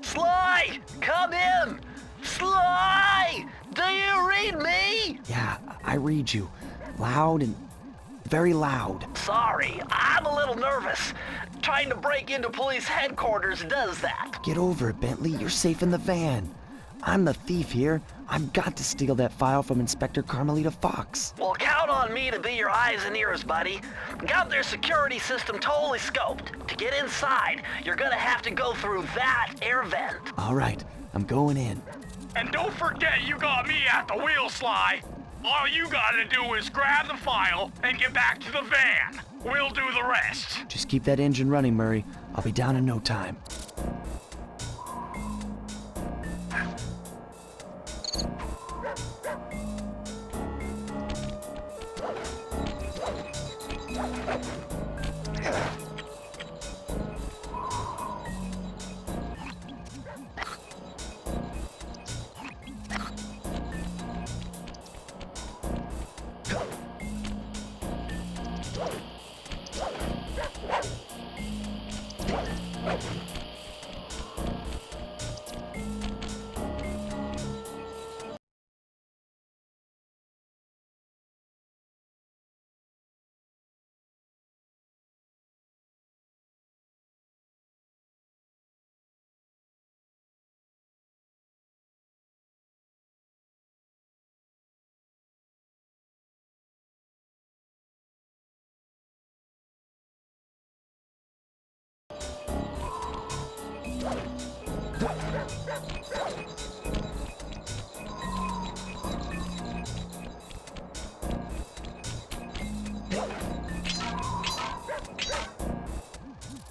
Sly! Come in! Sly! Do you read me? Yeah, I read you. Loud and very loud. Sorry, I'm a little nervous. Trying to break into police headquarters does that. Get over it, Bentley. You're safe in the van. I'm the thief here. I've got to steal that file from Inspector Carmelita Fox. Well, count on me to be your eyes and ears, buddy. Got their security system totally scoped. To get inside, you're gonna have to go through that air vent. All right, I'm going in. And don't forget you got me at the wheel, Sly. All you gotta do is grab the file and get back to the van. We'll do the rest. Just keep that engine running, Murray. I'll be down in no time.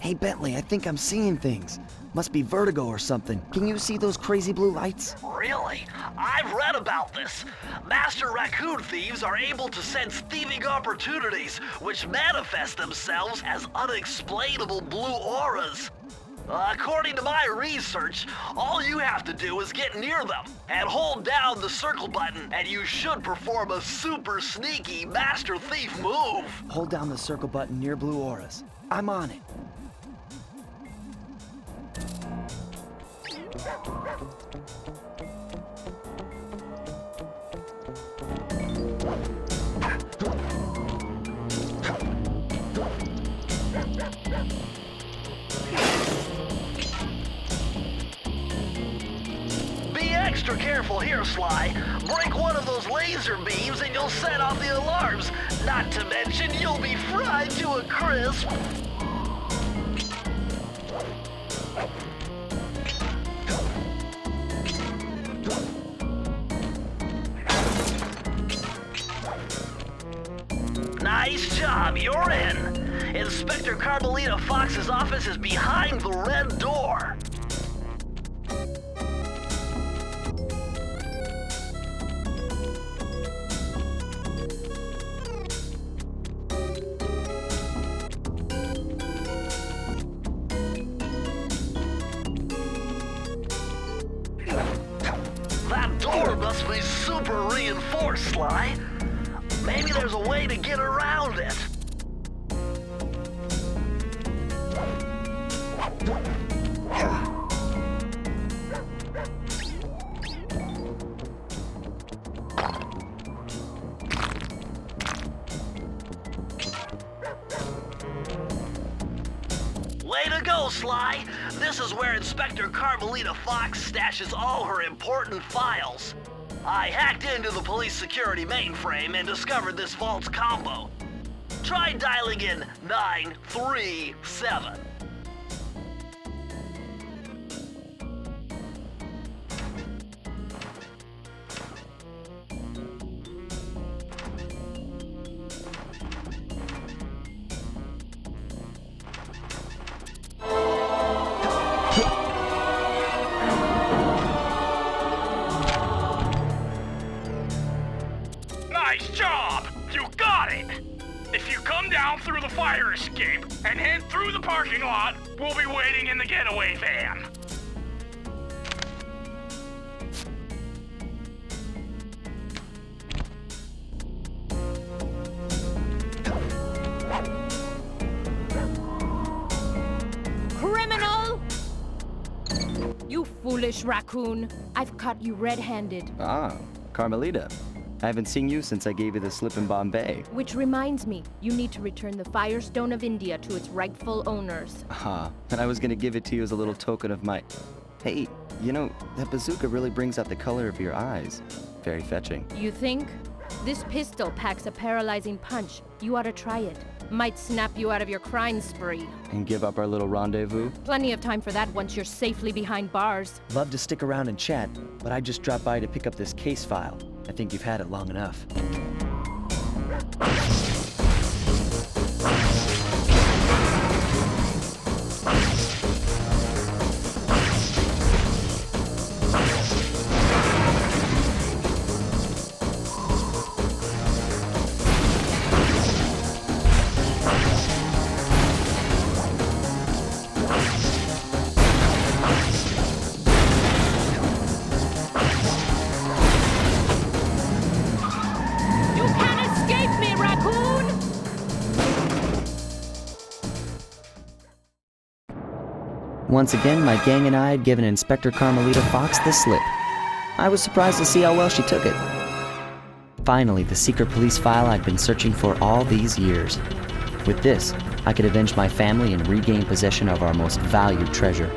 Hey, Bentley, I think I'm seeing things. Must be vertigo or something. Can you see those crazy blue lights? Really? I've read about this. Master raccoon thieves are able to sense thieving opportunities, which manifest themselves as unexplainable blue auras. According to my research, all you have to do is get near them and hold down the circle button, and you should perform a super sneaky master thief move. Hold down the circle button near blue auras. I'm on it. Be extra careful here, Sly. Break one of those laser beams and you'll set off the alarms. Not to mention, you'll be fried to a crisp. Nice job, you're in. Inspector Carmelita Fox's office is behind the red door. That door must be super reinforced, Sly. Maybe there's a way to get around it. Way to go, Sly! This is where Inspector Carmelita Fox stashes all her important files. I hacked into the police security mainframe and discovered this vault's combo. Try dialing in 937. Nice job! You got it! If you come down through the fire escape and head through the parking lot, we'll be waiting in the getaway van. You foolish raccoon. I've caught you red-handed. Ah, Carmelita. I haven't seen you since I gave you the slip in Bombay. Which reminds me, you need to return the Firestone of India to its rightful owners. And I was gonna give it to you as a little token of my... Hey, you know, that bazooka really brings out the color of your eyes. Very fetching. You think? This pistol packs a paralyzing punch. You ought to try it. Might snap you out of your crime spree. And give up our little rendezvous? Plenty of time for that once you're safely behind bars. Love to stick around and chat, but I just dropped by to pick up this case file. I think you've had it long enough. Once again, my gang and I had given Inspector Carmelita Fox the slip. I was surprised to see how well she took it. Finally, the secret police file I'd been searching for all these years. With this, I could avenge my family and regain possession of our most valued treasure.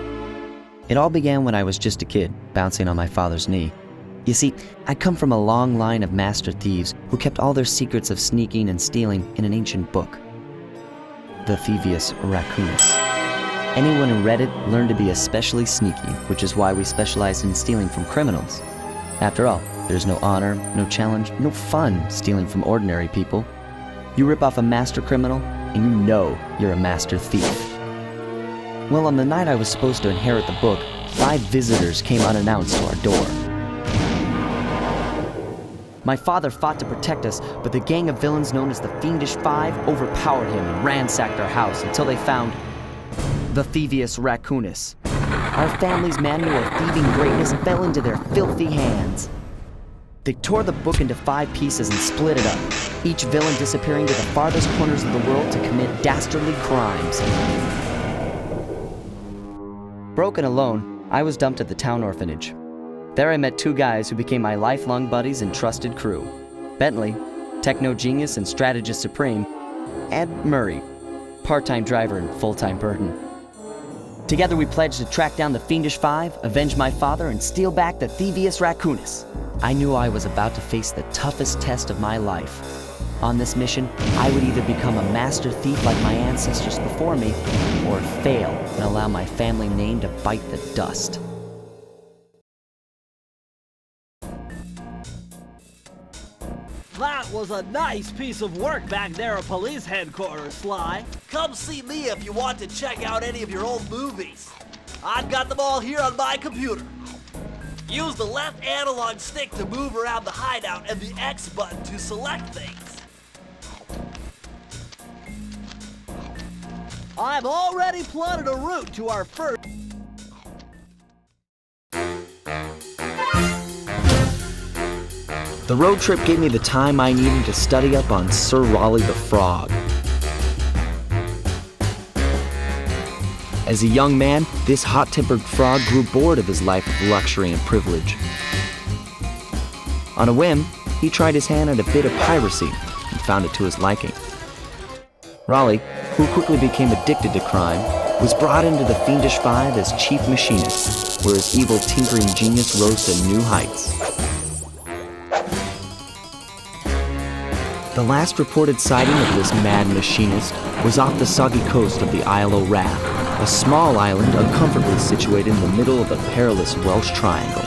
It all began when I was just a kid, bouncing on my father's knee. You see, I'd come from a long line of master thieves who kept all their secrets of sneaking and stealing in an ancient book. The Thievius Raccoonus. Anyone who read it learned to be especially sneaky, which is why we specialized in stealing from criminals. After all, there's no honor, no challenge, no fun stealing from ordinary people. You rip off a master criminal, and you know you're a master thief. Well, on the night I was supposed to inherit the book, 5 visitors came unannounced to our door. My father fought to protect us, but the gang of villains known as the Fiendish Five overpowered him and ransacked our house until they found the Thievius Raccoonus. Our family's manual of thieving greatness fell into their filthy hands. They tore the book into 5 pieces and split it up, each villain disappearing to the farthest corners of the world to commit dastardly crimes. Broken alone, I was dumped at the town orphanage. There I met 2 guys who became my lifelong buddies and trusted crew. Bentley, techno genius and strategist supreme, and Murray, part-time driver and full-time burden. Together we pledged to track down the Fiendish Five, avenge my father, and steal back the Thievius Raccoonus. I knew I was about to face the toughest test of my life. On this mission, I would either become a master thief like my ancestors before me, or fail and allow my family name to bite the dust. That was a nice piece of work back there at police headquarters, Sly. Come see me if you want to check out any of your old movies. I've got them all here on my computer. Use the left analog stick to move around the hideout and the X button to select things. I've already plotted a route to our first... The road trip gave me the time I needed to study up on Sir Raleigh the Frog. As a young man, this hot-tempered frog grew bored of his life of luxury and privilege. On a whim, he tried his hand at a bit of piracy and found it to his liking. Raleigh, who quickly became addicted to crime, was brought into the Fiendish Five as chief machinist, where his evil tinkering genius rose to new heights. The last reported sighting of this mad machinist was off the soggy coast of the Isle o' Wrath, a small island uncomfortably situated in the middle of the perilous Welsh Triangle.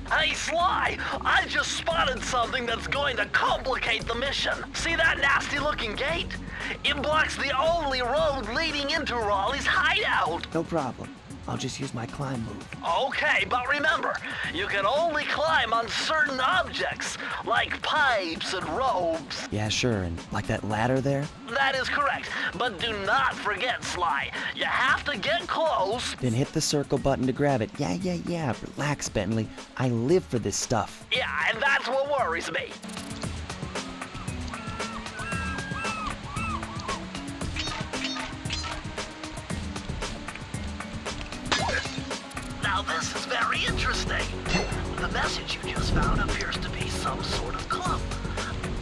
Hey, Sly! I just spotted something that's going to complicate the mission. See that nasty-looking gate? It blocks the only road leading into Raleigh's hideout. No problem. I'll just use my climb move. Okay, but remember, you can only climb on certain objects, like pipes and ropes. Yeah, sure, and like that ladder there? That is correct, but do not forget, Sly. You have to get close. Then hit the circle button to grab it. Yeah. Relax, Bentley. I live for this stuff. Yeah, and that's what worries me. Now this is very interesting. The message you just found appears to be some sort of clue.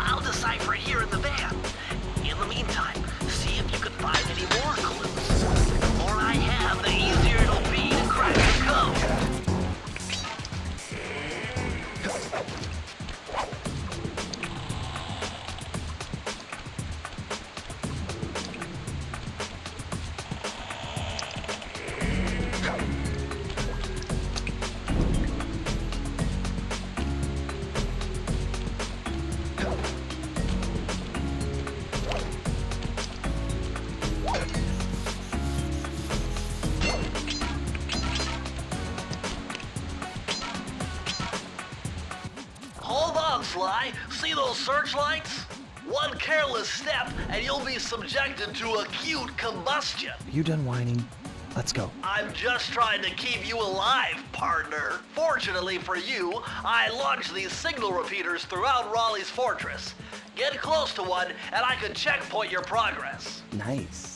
I'll decipher it here in the van. In the meantime, see if you can find any more clues. The more I have, the easier it'll be to crack the code. Hold on, Sly. See those searchlights? One careless step and you'll be subjected to acute combustion. You done whining? Let's go. I'm just trying to keep you alive, partner. Fortunately for you, I launched these signal repeaters throughout Raleigh's fortress. Get close to one and I can checkpoint your progress. Nice.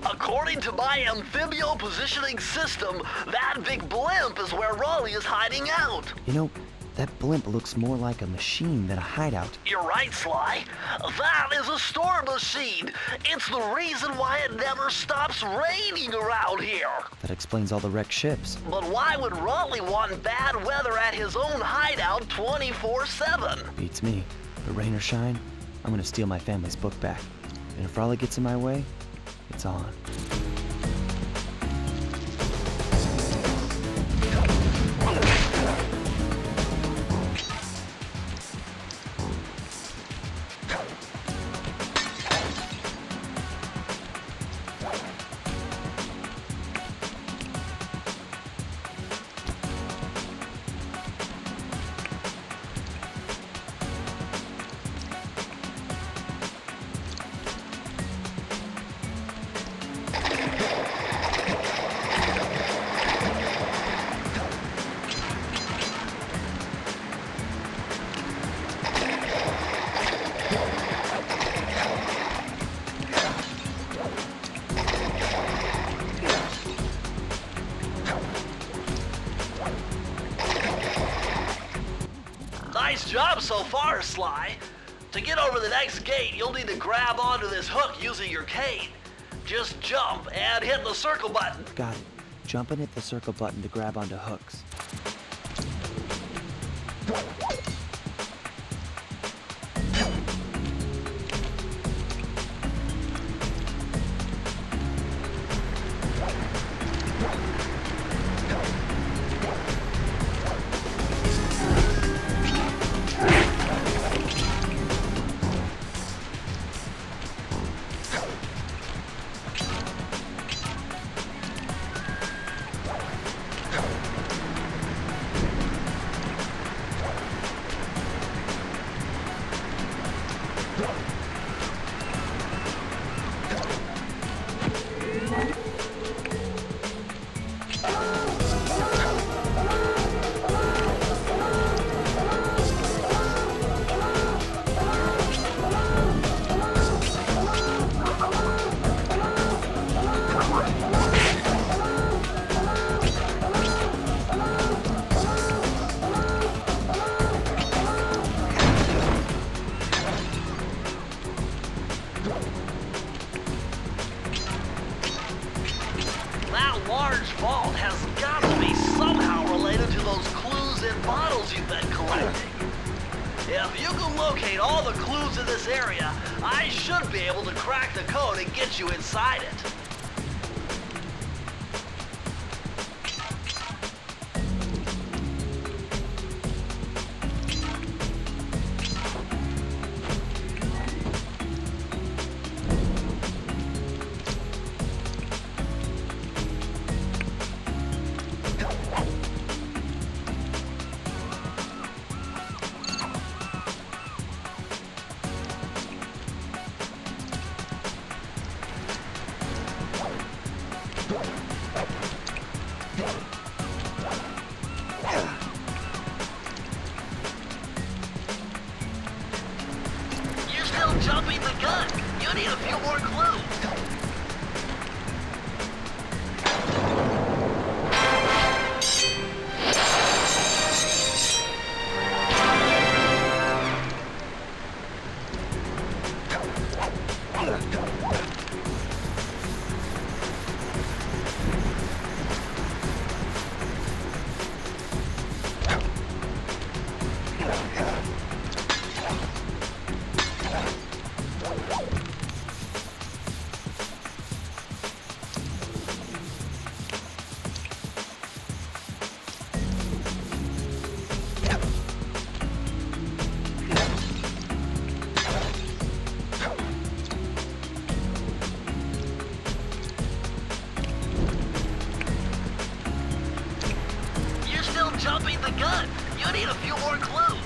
According to my amphibio positioning system, that big blimp is where Raleigh is hiding out. You know, that blimp looks more like a machine than a hideout. You're right, Sly. That is a storm machine. It's the reason why it never stops raining around here. That explains all the wrecked ships. But why would Raleigh want bad weather at his own hideout 24/7? Beats me. But rain or shine, I'm gonna steal my family's book back. And if Raleigh gets in my way, it's on. so far, Sly. To get over the next gate, you'll need to grab onto this hook using your cane. Just jump and hit the circle button. Got it. Jump and hit the circle button to grab onto hooks. That large vault has got to be somehow related to those clues in bottles you've been collecting. If you can locate all the clues in this area, I should be able to crack the code and get you inside it. You're still jumping the gun. You need a few more clues. Jumping the gun. You need a few more clues.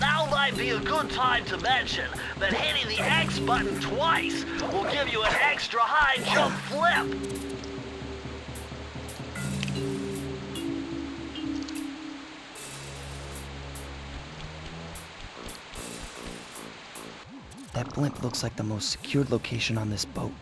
Now might be a good time to mention that hitting the X button twice will give you an extra high jump flip. That blimp looks like the most secured location on this boat.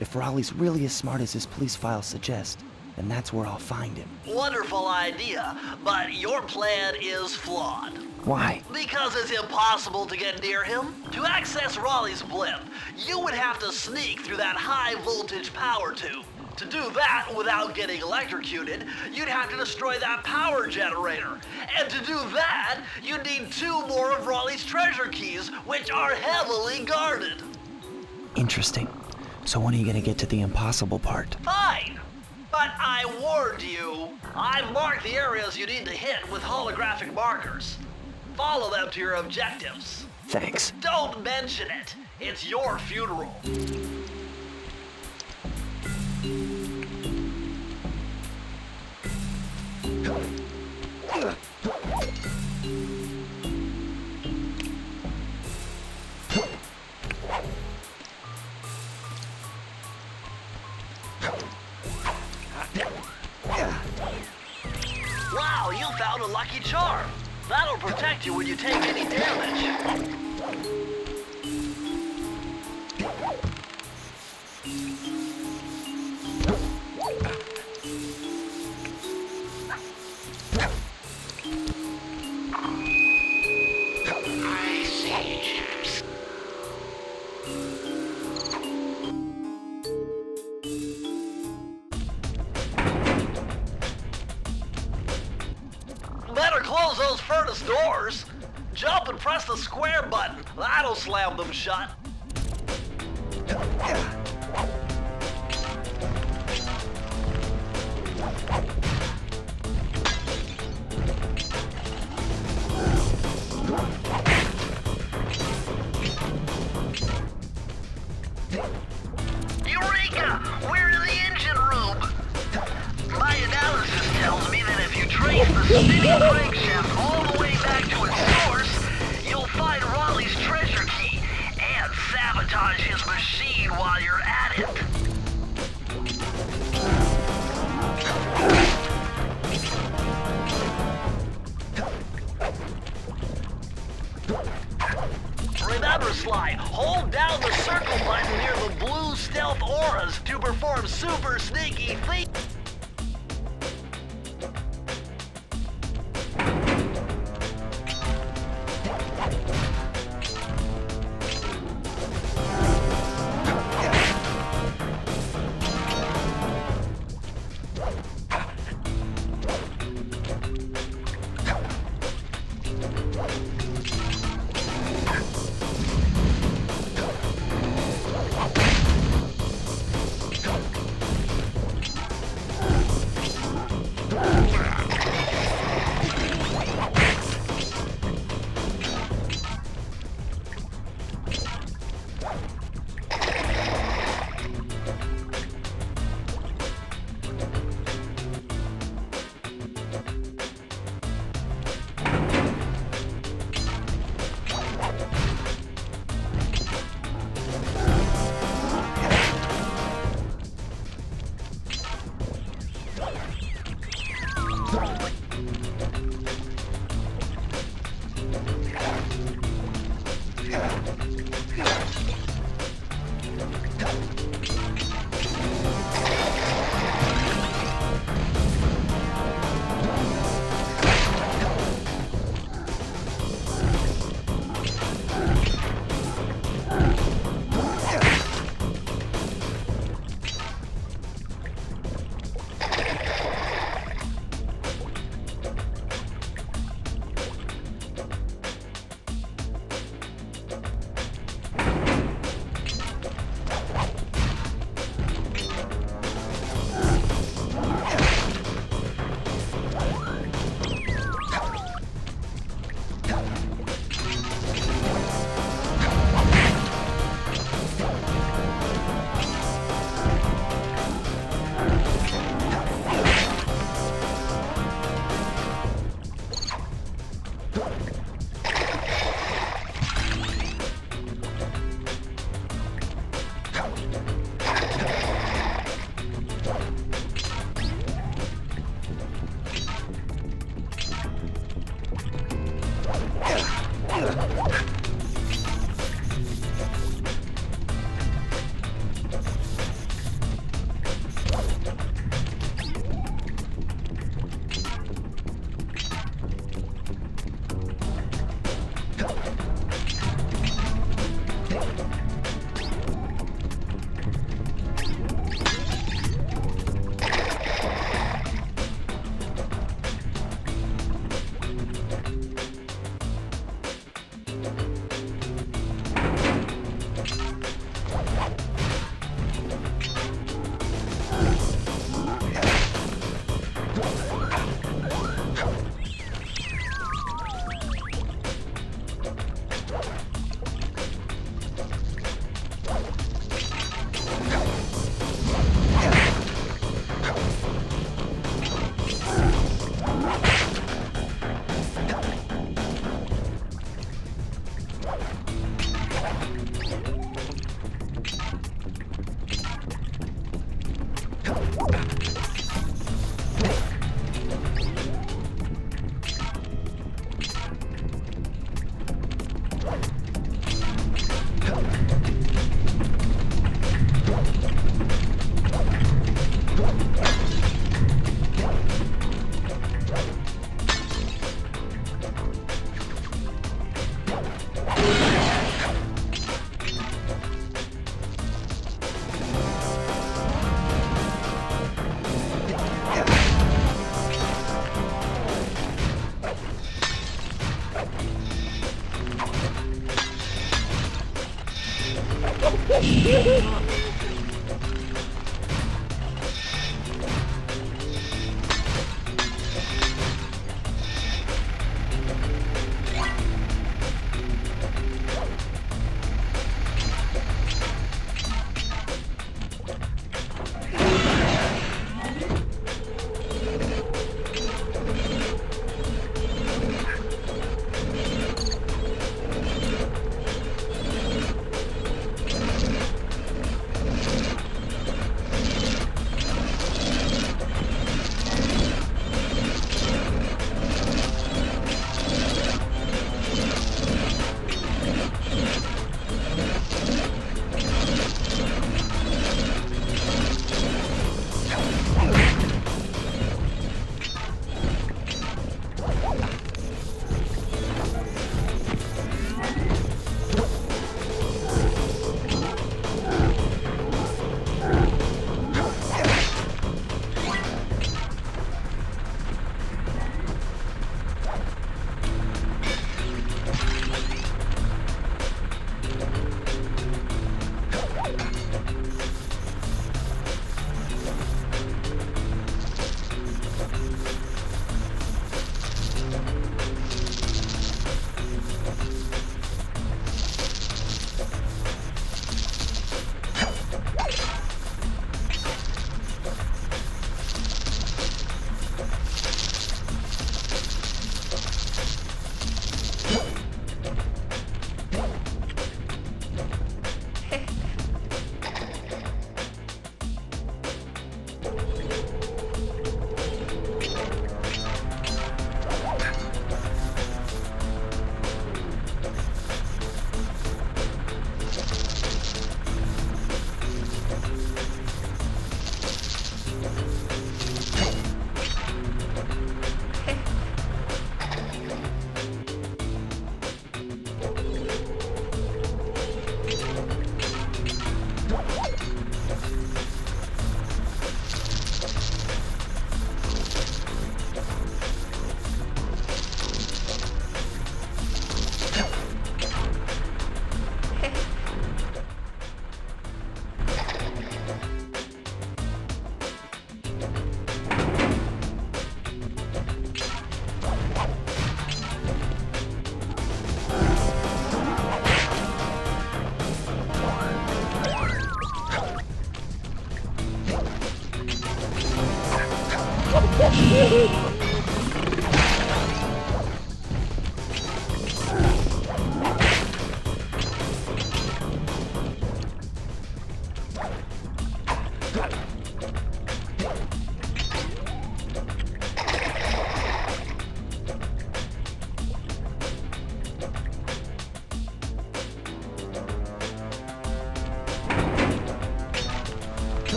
If Raleigh's really as smart as his police files suggest, then that's where I'll find him. Wonderful idea, but your plan is flawed. Why? Because it's impossible to get near him. To access Raleigh's blimp, you would have to sneak through that high-voltage power tube. To do that without getting electrocuted, you'd have to destroy that power generator. And to do that, you'd need 2 more of Raleigh's treasure keys, which are heavily guarded. Interesting. So when are you gonna get to the impossible part? Fine! But I warned you. I've marked the areas you need to hit with holographic markers. Follow them to your objectives. Thanks. Don't mention it. It's your funeral. Wow, you found a lucky charm. That'll protect you when you take any damage. I see ships. Better close those furnace doors. Jump and press the square button. That'll slam them shut. Eureka! We're in the engine room. My analysis tells me that if you trace the spinning crankshaft all the way back to its source, you'll find Raleigh's treasure key and sabotage his machine while you're at it. Remember, Sly, hold down the circle button near the blue stealth auras to perform super sneaky things.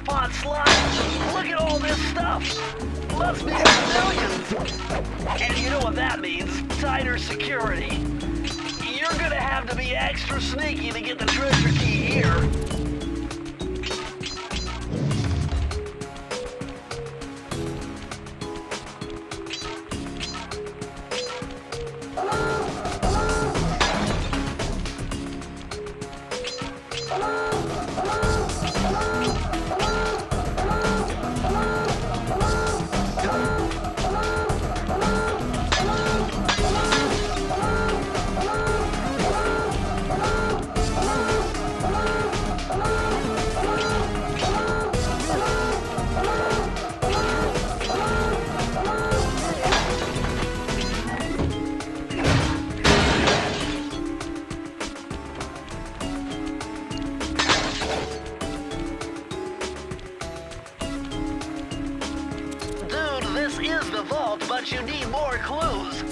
jackpot slot! Look at all this stuff! Must be millions! And you know what that means? Tighter security. You're gonna have to be extra sneaky to get the treasure key here. This is the vault, but you need more clues.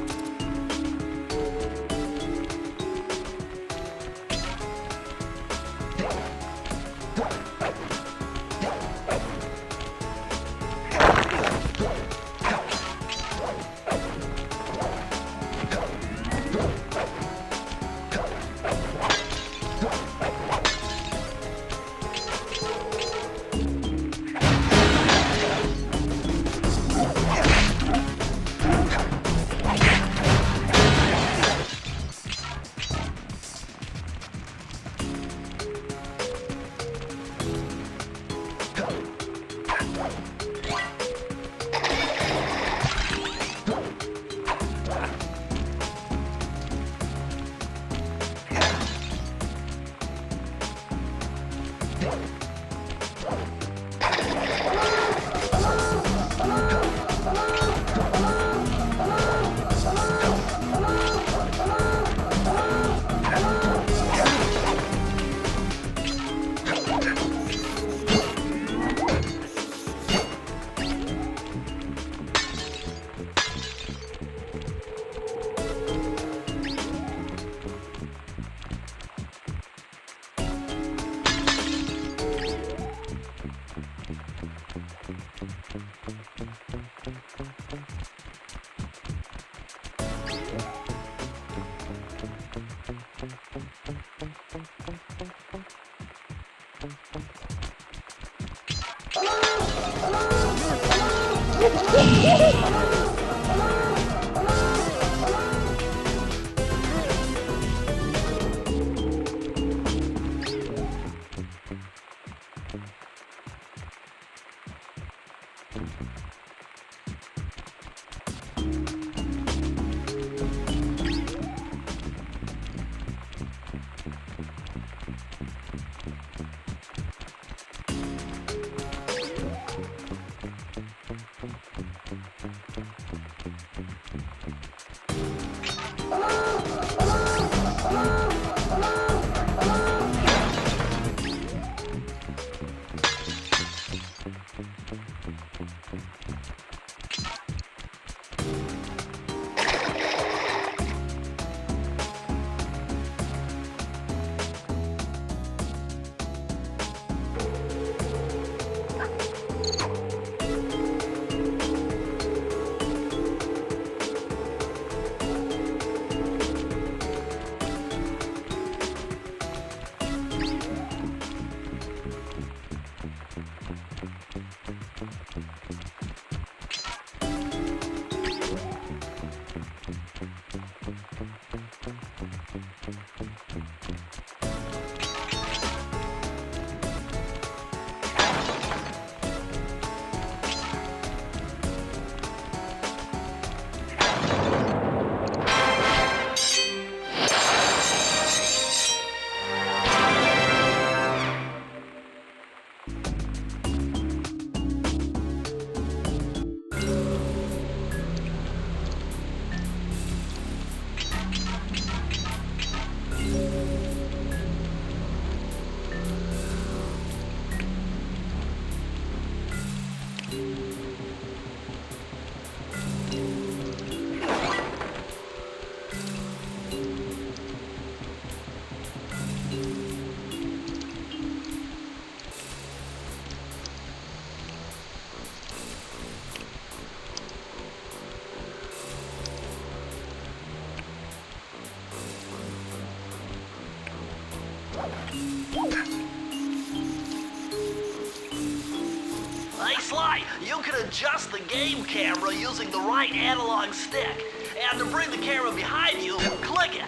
Hey Sly, you can adjust the game camera using the right analog stick. And to bring the camera behind you, click it.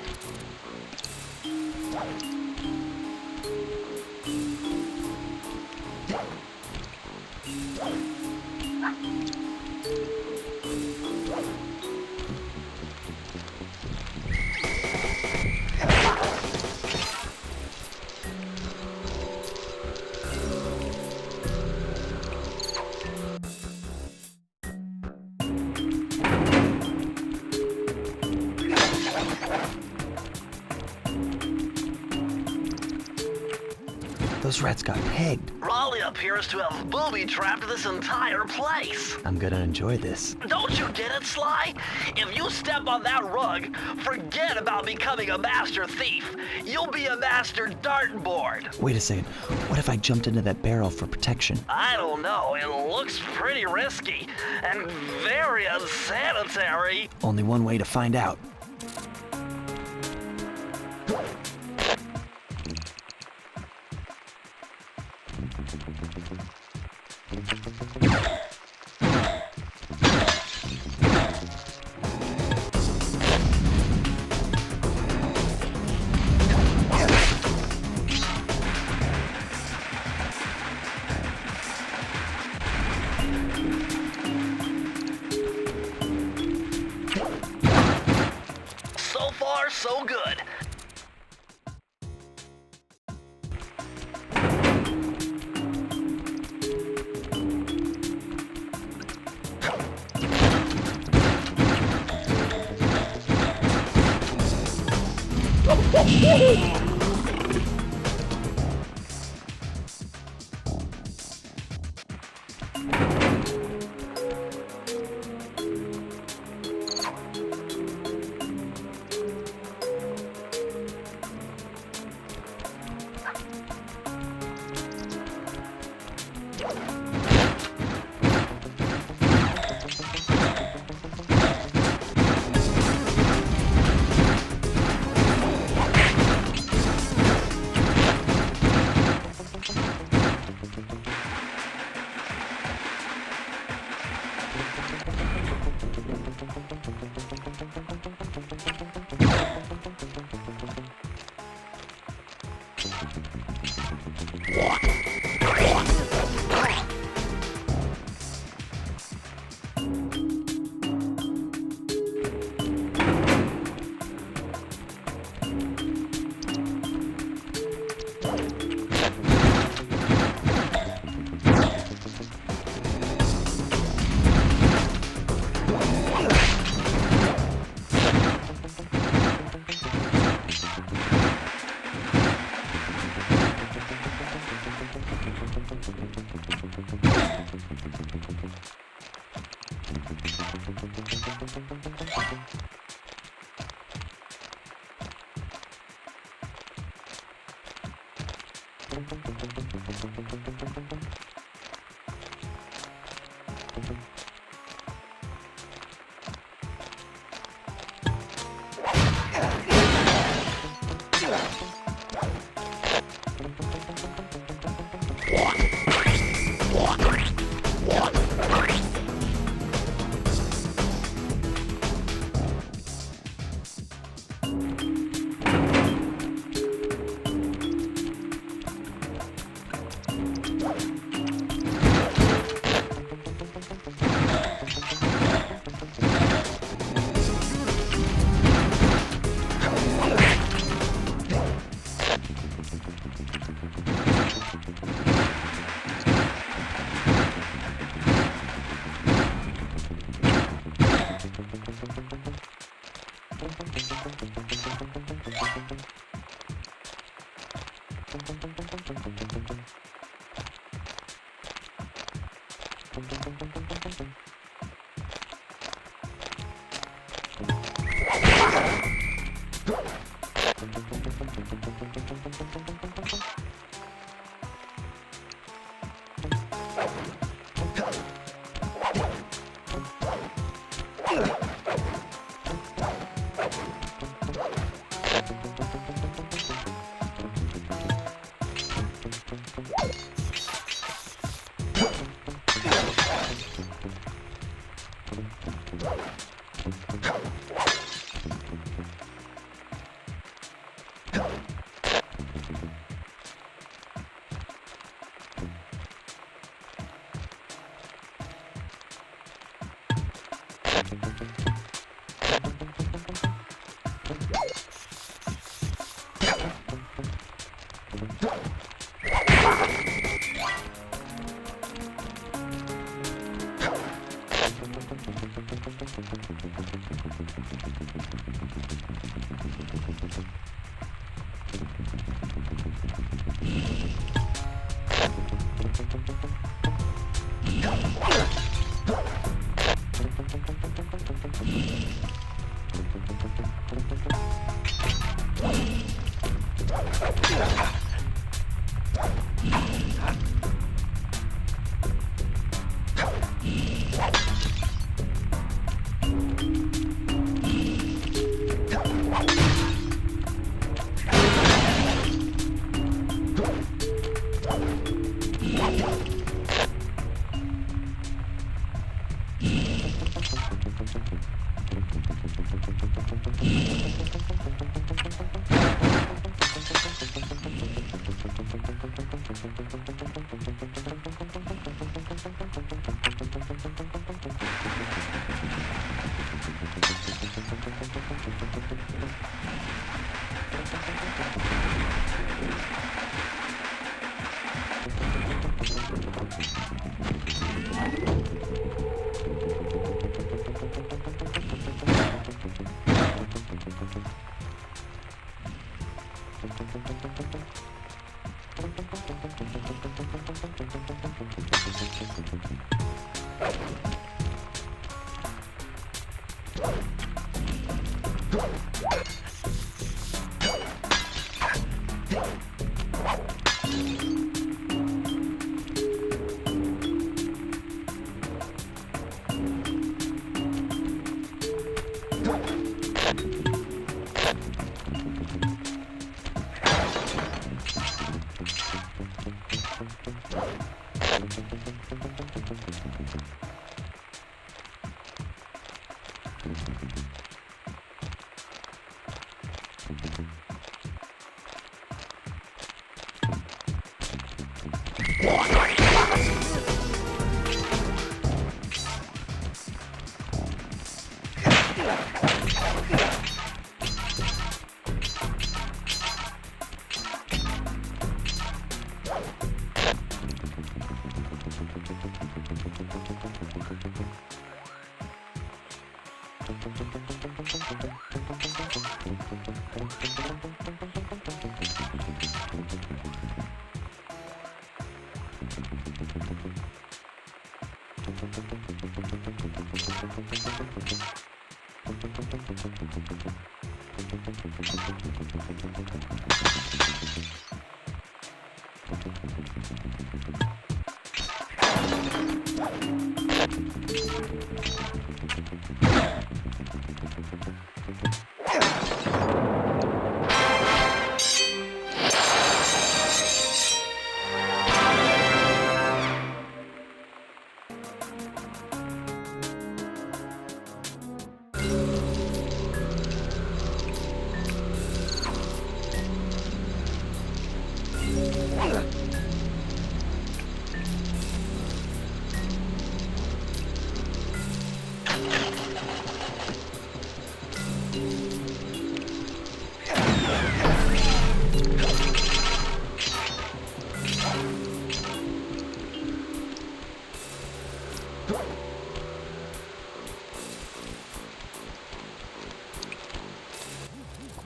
Those rats got pegged. Raleigh appears to have booby-trapped this entire place. I'm gonna enjoy this. Don't you get it, Sly? If you step on that rug, forget about becoming a master thief. You'll be a master dartboard. Wait a second. What if I jumped into that barrel for protection? I don't know. It looks pretty risky and very unsanitary. Only one way to find out. So far, so good.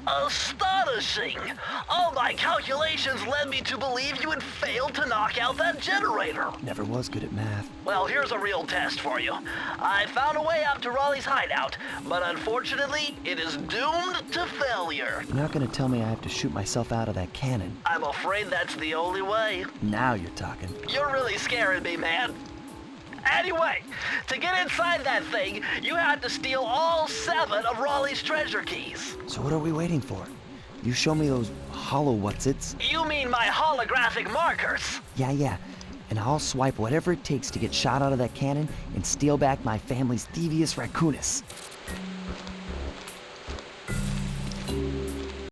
Astonishing! All my calculations led me to believe you had failed to knock out that generator. Never was good at math. Well, here's a real test for you. I found a way out to Raleigh's hideout, but unfortunately, it is doomed to failure. You're not gonna tell me I have to shoot myself out of that cannon. I'm afraid that's the only way. Now you're talking. You're really scaring me, man. Anyway, to get inside that thing, you had to steal all 7 of Raleigh's treasure keys. So what are we waiting for? You show me those hollow what's-its? You mean my holographic markers? Yeah. And I'll swipe whatever it takes to get shot out of that cannon and steal back my family's Thievius Raccoonus.